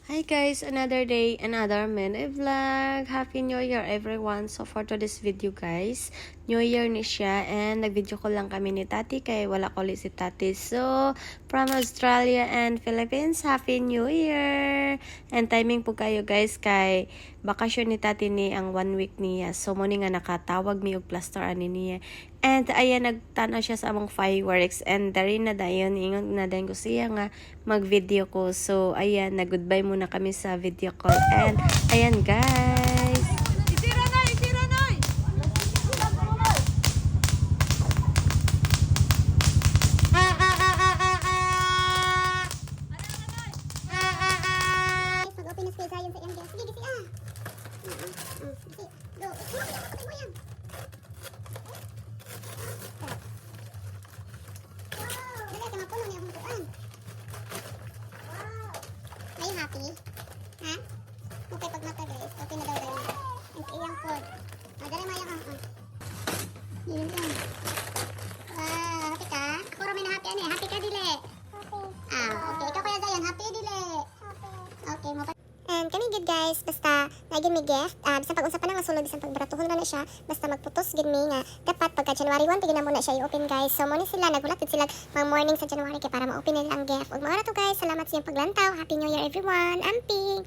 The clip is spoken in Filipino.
Hi guys, another day, another mini vlog. Happy New Year everyone. So for today's video guys, New Year ni siya and nag-video ko lang kami ni Tati kay wala ko ulit si Tati. So from Australia and Philippines, Happy New Year! And timing po kayo guys kay bakasyon ni Tati ni ang 1 week niya. So muni nga nakatawag mi og plaster ani niya. And ayan, nagtanaw siya sa among fireworks and dari na dayon, ingon na dayon ko siya nga mag-video ko. So ayan, nag-goodbye muna kami sa video call. And ayan guys. Mag-open na space ayon sa iyang gas. Sige, sige ah. Sige, go. Mo yan. Dali ka mapuno niya akong tuan. Are you happy? Ha? Okay, pag mata guys. Okay na daw dahil. Ang iyang food. Dali maya ka. Yun lang. Wow, happy ka? Ako rin na happy. Happy ka, dili? Okay. Ikaw kaya Zayan, happy, dili? Okay, mo pa. And kami good guys, basta naging may gift, bisan pag-unsa pa na nga sulod, bisan pagbaratuhol na siya, basta magputos gid mi nga dapat pagka January 1 tignan mo na siya i-open guys. So mo ni sila nagulat sila mga morning sa January kay para ma-open nila ang gift. Ug mga to guys, salamat sa iyong paglantaw. Happy New Year everyone. Amping.